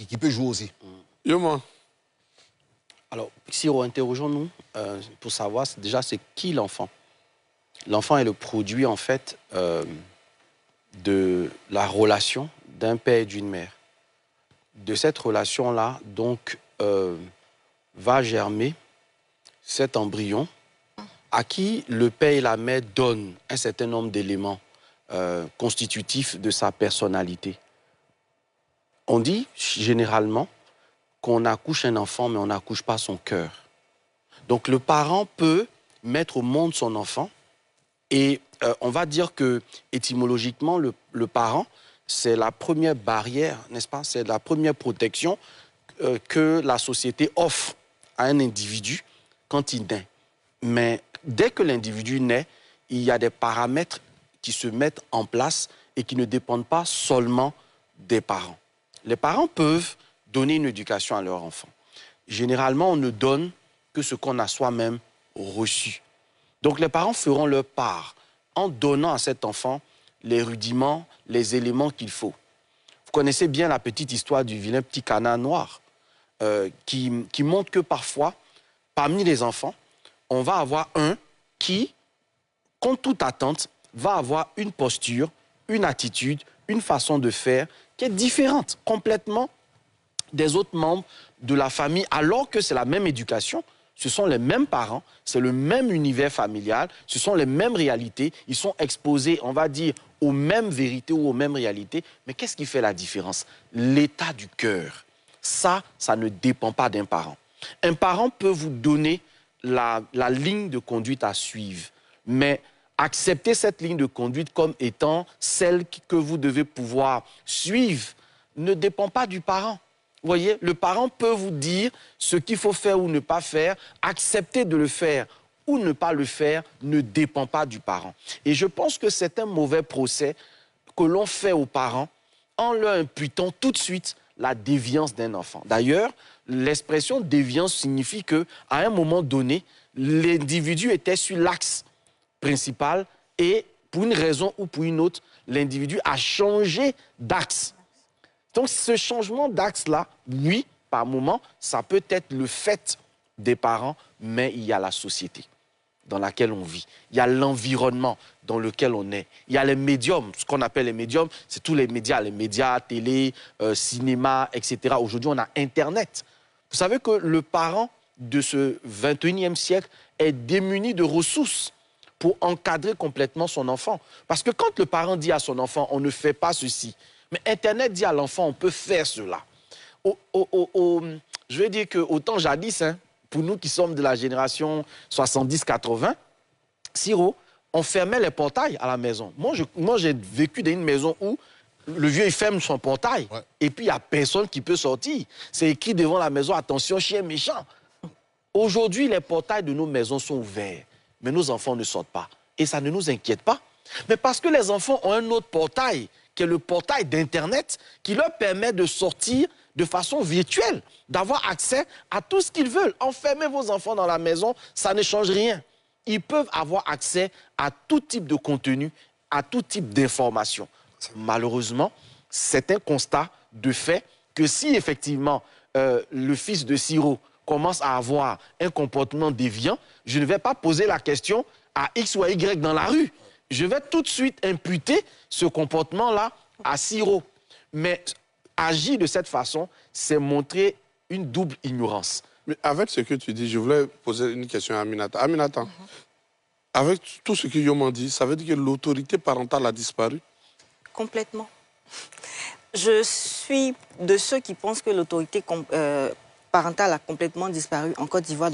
qui peut jouer aussi. Yo, moi. Alors, Siro, interrogeons-nous pour savoir déjà c'est qui l'enfant. L'enfant est le produit, en fait, de la relation d'un père et d'une mère. De cette relation-là, donc, va germer cet embryon à qui le père et la mère donnent un certain nombre d'éléments constitutifs de sa personnalité. On dit généralement qu'on accouche un enfant, mais on n'accouche pas son cœur. Donc le parent peut mettre au monde son enfant et on va dire que étymologiquement, le parent, c'est la première barrière, n'est-ce pas? C'est la première protection que la société offre à un individu quand il naît. Mais dès que l'individu naît, il y a des paramètres qui se mettent en place et qui ne dépendent pas seulement des parents. Les parents peuvent donner une éducation à leur enfant. Généralement, on ne donne que ce qu'on a soi-même reçu. Donc les parents feront leur part en donnant à cet enfant les rudiments, les éléments qu'il faut. Vous connaissez bien la petite histoire du vilain petit canard noir qui montre que parfois, parmi les enfants, on va avoir un qui, contre toute attente, va avoir une posture, une attitude, une façon de faire qui est différente complètement des autres membres de la famille, alors que c'est la même éducation, ce sont les mêmes parents, c'est le même univers familial, ce sont les mêmes réalités, ils sont exposés, on va dire, aux mêmes vérités ou aux mêmes réalités. Mais qu'est-ce qui fait la différence? L'état du cœur. Ça ne dépend pas d'un parent. Un parent peut vous donner la ligne de conduite à suivre, mais accepter cette ligne de conduite comme étant celle que vous devez pouvoir suivre ne dépend pas du parent. Vous voyez, le parent peut vous dire ce qu'il faut faire ou ne pas faire. Accepter de le faire ou ne pas le faire ne dépend pas du parent. Et je pense que c'est un mauvais procès que l'on fait aux parents en leur imputant tout de suite la déviance d'un enfant. D'ailleurs, l'expression déviance signifie qu'à un moment donné, l'individu était sur l'axe principal et pour une raison ou pour une autre, l'individu a changé d'axe. Donc ce changement d'axe-là, oui, par moment, ça peut être le fait des parents, mais il y a la société dans laquelle on vit. Il y a l'environnement dans lequel on est. Il y a les médiums, ce qu'on appelle les médiums, c'est tous les médias, télé, cinéma, etc. Aujourd'hui, on a Internet. Vous savez que le parent de ce 21e siècle est démuni de ressources pour encadrer complètement son enfant. Parce que quand le parent dit à son enfant, on ne fait pas ceci, mais Internet dit à l'enfant, on peut faire cela. Je veux dire qu'au temps jadis, hein, pour nous qui sommes de la génération 70-80, Siro, on fermait les portails à la maison. Moi j'ai vécu dans une maison où le vieux il ferme son portail, ouais, et puis il n'y a personne qui peut sortir. C'est écrit devant la maison, attention, chien méchant. Aujourd'hui, les portails de nos maisons sont ouverts, mais nos enfants ne sortent pas. Et ça ne nous inquiète pas. Mais parce que les enfants ont un autre portail, qui est le portail d'Internet, qui leur permet de sortir de façon virtuelle, d'avoir accès à tout ce qu'ils veulent. Enfermez vos enfants dans la maison, ça ne change rien. Ils peuvent avoir accès à tout type de contenu, à tout type d'information. Malheureusement, c'est un constat de fait que si effectivement le fils de Siro commence à avoir un comportement déviant, je ne vais pas poser la question à X ou à Y dans la rue. Je vais tout de suite imputer ce comportement-là à Siro. Mais agir de cette façon, c'est montrer une double ignorance. Mais avec ce que tu dis, je voulais poser une question à Aminata. Aminata, avec tout ce que Yoman dit, ça veut dire que l'autorité parentale a disparu? Complètement. Je suis de ceux qui pensent que l'autorité parentale a complètement disparu en Côte d'Ivoire.